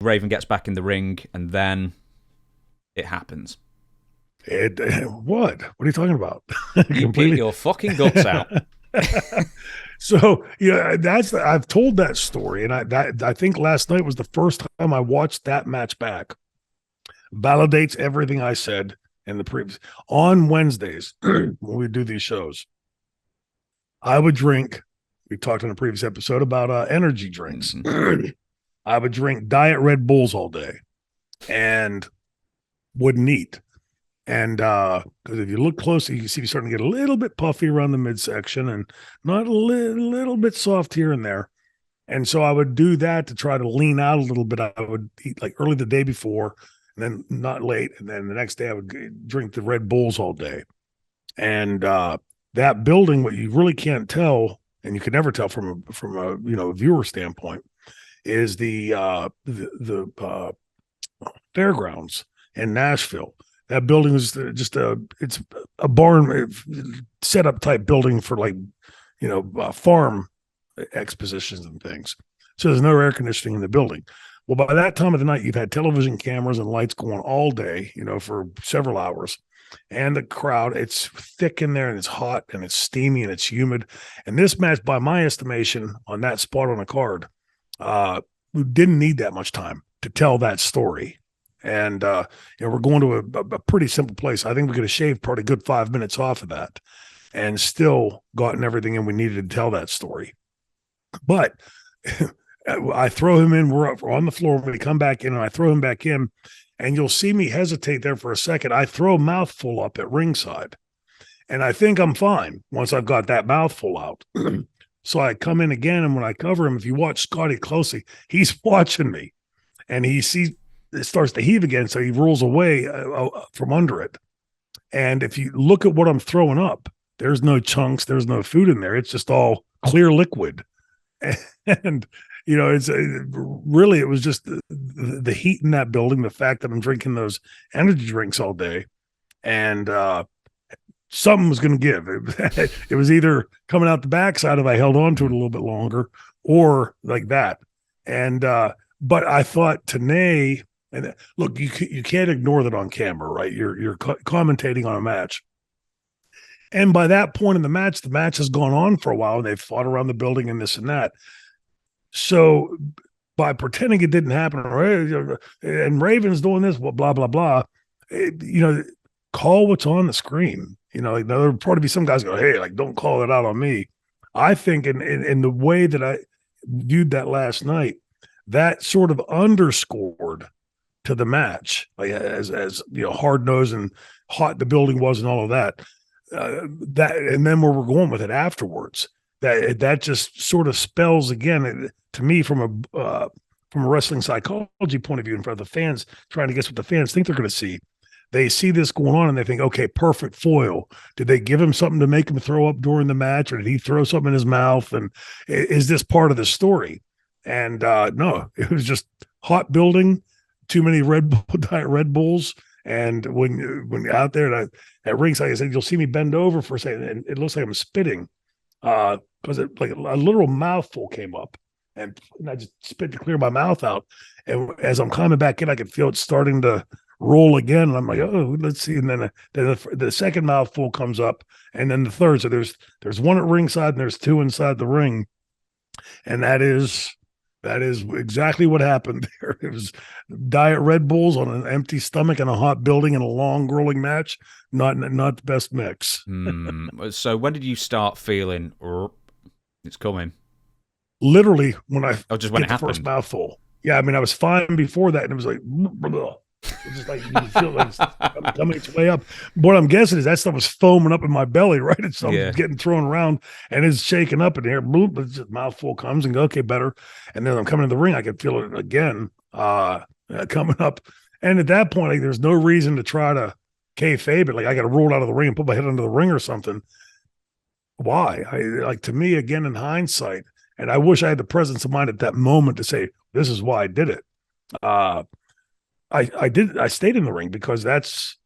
Raven gets back in the ring, and then it happens. What? What are you talking about? You get Completely. your fucking guts out. So yeah, I've told that story, and I think last night was the first time I watched that match back. Validates everything I said in the previous. On Wednesdays when we do these shows, I would drink. We talked in a previous episode about energy drinks. I would drink Diet Red Bulls all day, and wouldn't eat. And because if you look closely, you can see me starting to get a little bit puffy around the midsection and not a little bit soft here and there. And so I would do that to try to lean out a little bit. I would eat like early the day before and then not late. And then the next day I would drink the Red Bulls all day. And that building, what you really can't tell, and you can never tell from a viewer standpoint, is the fairgrounds in Nashville. That building is just it's a barn setup type building for farm expositions and things. So there's no air conditioning in the building. Well, by that time of the night, you've had television cameras and lights going all day, for several hours. And the crowd, it's thick in there and it's hot and it's steamy and it's humid. And this match, by my estimation, on that spot on the card, we didn't need that much time to tell that story. And, we're going to a pretty simple place. I think we could have shaved probably a good 5 minutes off of that and still gotten everything in we needed to tell that story. But I throw him in. We're on the floor when we come back in, and I throw him back in, and you'll see me hesitate there for a second. I throw a mouthful up at ringside, and I think I'm fine once I've got that mouthful out. So I come in again, and when I cover him, if you watch Scotty closely, he's watching me, and he sees it starts to heave again, so he rolls away from under it. And if you look at what I'm throwing up, there's no chunks, there's no food in there. It's just all clear liquid. And it's really, it was just the heat in that building, the fact that I'm drinking those energy drinks all day, and something was going to give. It was either coming out the backside if I held on to it a little bit longer, or like that. And but I thought Tanay. And look, you can't ignore that on camera, right? You're commentating on a match. And by that point in the match has gone on for a while, and they've fought around the building and this and that. So by pretending it didn't happen, right, and Raven's doing this, blah, blah, blah, call what's on the screen. There'll probably be some guys go, hey, don't call it out on me. I think in the way that I viewed that last night, that sort of underscored to the match, as hard nosed and hot the building was and all of that. And then where we're going with it afterwards, that just sort of spells again to me from a wrestling psychology point of view, and for the fans trying to guess what the fans think they're going to see. They see this going on and they think, okay, perfect foil. Did they give him something to make him throw up during the match, or did he throw something in his mouth? And is this part of the story? And no, it was just hot building. Too many Diet Red Bulls, and when you're out there at ringside, I said, you'll see me bend over for a second, and it looks like I'm spitting, because like a literal mouthful came up, and I just spit to clear my mouth out. And as I'm coming back in, I could feel it starting to roll again, and I'm like, oh, let's see. And then the second mouthful comes up, and then the third. So there's one at ringside, and there's two inside the ring, and that is exactly what happened there. It was Diet Red Bulls on an empty stomach in a hot building in a long, grueling match. Not the best mix. So when did you start feeling it's coming? Literally when I just when it the happened. First mouthful. Yeah, I mean, I was fine before that, and it was like, it's just like you feel like it's coming its way up. What I'm guessing is that stuff was foaming up in my belly, right? And so I'm getting thrown around, and it's shaking up in here. Bloop, it's just mouthful comes and go, okay, better. And then I'm coming to the ring, I can feel it again coming up. And at that point, there's no reason to try to kayfabe it. Like, I got to roll out of the ring and put my head under the ring or something. Why? To me, again, in hindsight, and I wish I had the presence of mind at that moment to say, this is why I did it. I stayed in the ring because that's,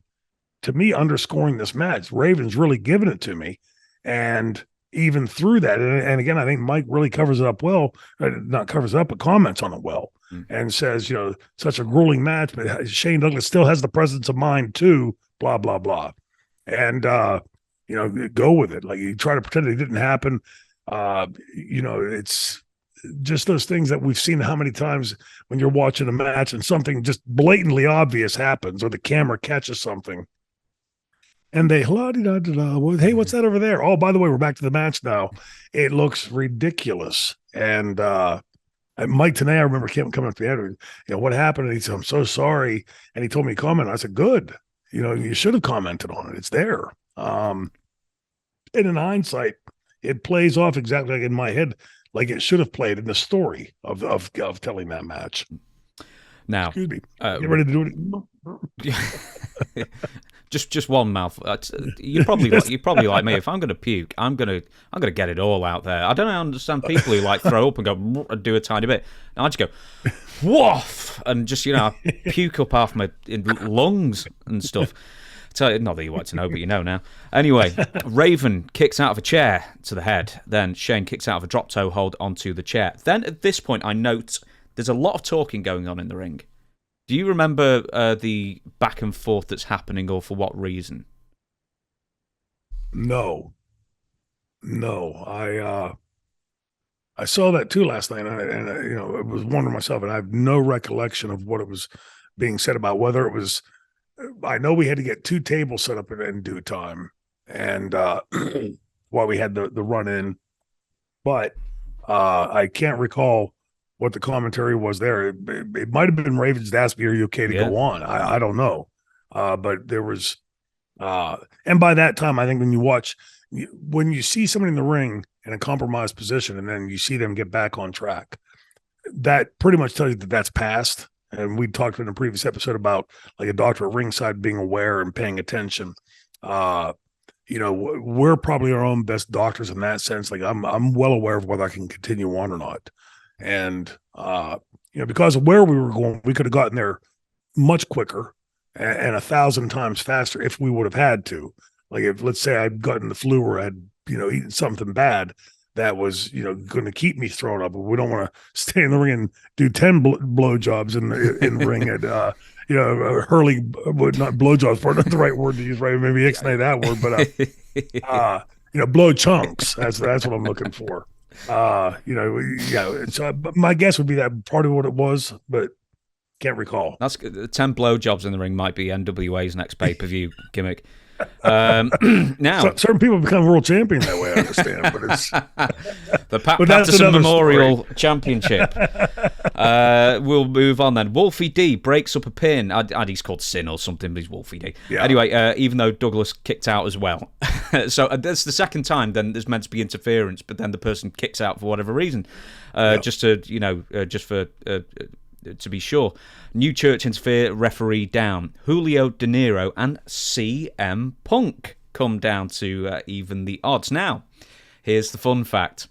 to me, underscoring this match. Raven's really given it to me. And even through that. And again, I think Mike really covers it up well, not covers it up, but comments on it well, and says, such a grueling match, but Shane Douglas still has the presence of mind too, blah, blah, blah. And, go with it. Like, you try to pretend it didn't happen. It's just those things that we've seen how many times when you're watching a match and something just blatantly obvious happens, or the camera catches something and they, hey, what's that over there? Oh, by the way, we're back to the match now. It looks ridiculous. And Mike Tenay, I remember coming up to the end, what happened? And he said, I'm so sorry. And he told me to comment. I said, good. You should have commented on it. It's there. And in hindsight, it plays off exactly like in my head, like it should have played in the story of telling that match. Now, excuse me. Get ready to do it. just one mouthful. You're probably like me. If I'm going to puke, I'm going to get it all out there. I don't understand people who like throw up and go and do a tiny bit. And I just go woof and just puke up half my lungs and stuff. Not that you want to know, but you know now. Anyway, Raven kicks out of a chair to the head. Then Shane kicks out of a drop toe hold onto the chair. Then at this point, I note there's a lot of talking going on in the ring. Do you remember the back and forth that's happening, or for what reason? No. I saw that too last night, and I was wondering myself, and I have no recollection of what it was being said about. Whether it was, I know we had to get 2 tables set up in due time, and while we had the run in, but I can't recall what the commentary was there. It might have been Ravens to ask me, are you okay to go on? I don't know. But there was, and by that time, I think when you see somebody in the ring in a compromised position and then you see them get back on track, that pretty much tells you that that's past. And we talked in a previous episode about like a doctor at ringside being aware and paying attention. We're probably our own best doctors in that sense. Like I'm well aware of whether I can continue on or not. And, because of where we were going, we could have gotten there much quicker and 1,000 times faster if we would have had to. Like if, let's say I'd gotten the flu or had, eaten something bad that was, going to keep me thrown up. But we don't want to stay in the ring and do 10 blowjobs in the ring at, Hurley, not blowjobs, not the right word to use, right? Maybe ixnay that word, but, blow chunks. That's what I'm looking for. So my guess would be that part of what it was, but can't recall. That's 10 blowjobs in the ring might be NWA's next pay-per-view gimmick. Now, certain people become world champion that way, I understand, but it's the Patterson Memorial Championship. We'll move on then. Wolfie D breaks up a pin. He's called Sin or something, but he's Wolfie D. Yeah. Anyway, even though Douglas kicked out as well. So that's the second time then there's meant to be interference, but then the person kicks out for whatever reason. Just to, just for... to be sure. New Church interfere, referee down. Julio De Niro and CM Punk come down to even the odds. Now, here's the fun fact.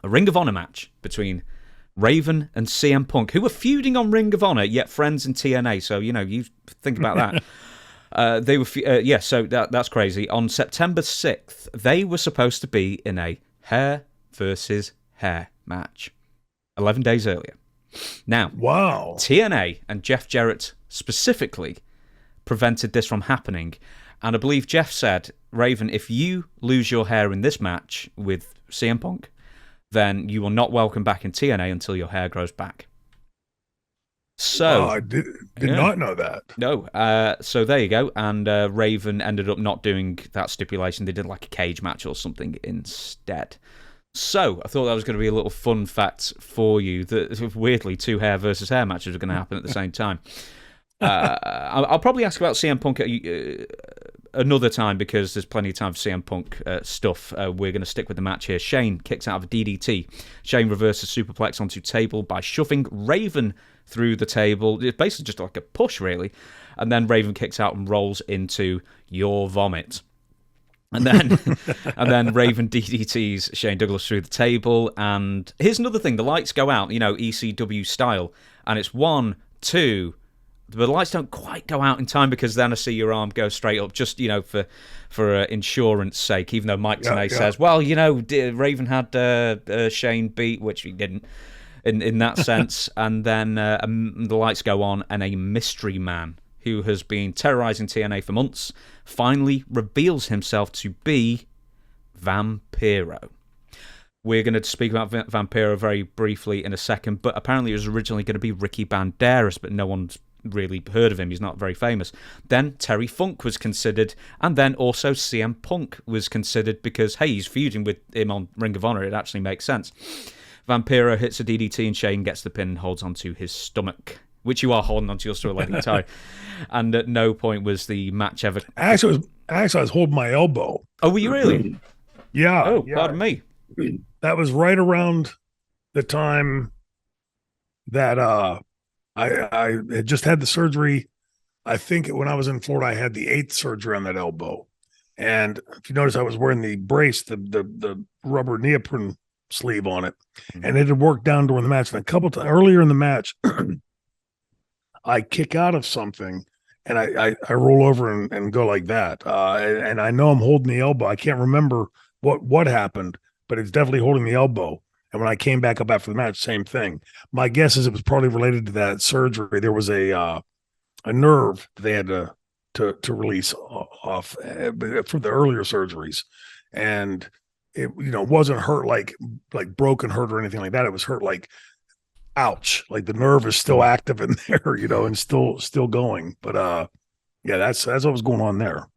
A Ring of Honor match between Raven and CM Punk, who were feuding on Ring of Honor, yet friends in TNA. So, you think about that. They were, so that's crazy. On September 6th, they were supposed to be in a hair versus hair match 11 days earlier. Now, wow. TNA and Jeff Jarrett specifically prevented this from happening. And I believe Jeff said, Raven, if you lose your hair in this match with CM Punk, then you will not welcome back in TNA until your hair grows back. So I did not know that. No. So there you go. And Raven ended up not doing that stipulation. They did like a cage match or something instead. So, I thought that was going to be a little fun fact for you, that weirdly 2 hair versus hair matches are going to happen at the same time. I'll probably ask about CM Punk another time, because there's plenty of time for CM Punk stuff. We're going to stick with the match here. Shane kicks out of a DDT. Shane reverses superplex onto table by shoving Raven through the table. It's basically just like a push, really. And then Raven kicks out and rolls into your vomit. And then Raven DDTs Shane Douglas through the table. And here's another thing. The lights go out, ECW style. And it's 1, 2, the lights don't quite go out in time because then I see your arm go straight up, just, for insurance sake, even though Mike Tenay says, well, Raven had Shane beat, which he didn't in that sense. And then the lights go on, and a mystery man who has been terrorizing TNA for months finally reveals himself to be Vampiro. We're going to speak about Vampiro very briefly in a second, but apparently it was originally going to be Ricky Banderas, but no one's really heard of him. He's not very famous. Then Terry Funk was considered, and then also CM Punk was considered because, hey, he's feuding with him on Ring of Honor. It actually makes sense. Vampiro hits a DDT, and Shane gets the pin and holds onto his stomach, which you are holding onto your stomach like the tie. And at no point was the match ever... Actually, I was holding my elbow. Oh, were you really? Yeah. Oh, pardon me. That was right around the time that I had just had the surgery. I think when I was in Florida, I had the 8th surgery on that elbow. And if you notice, I was wearing the brace, the rubber neoprene sleeve on it, and it had worked down during the match. And a couple times earlier in the match, I kick out of something, and I roll over and go like that. And I know I'm holding the elbow. I can't remember what happened, but it's definitely holding the elbow. And when I came back up after the match, same thing. My guess is it was probably related to that surgery. There was a nerve that they had to release off from the earlier surgeries, and it wasn't hurt like broken hurt or anything like that. It was hurt like, ouch, like the nerve is still active in there, and still going. But that's what was going on there.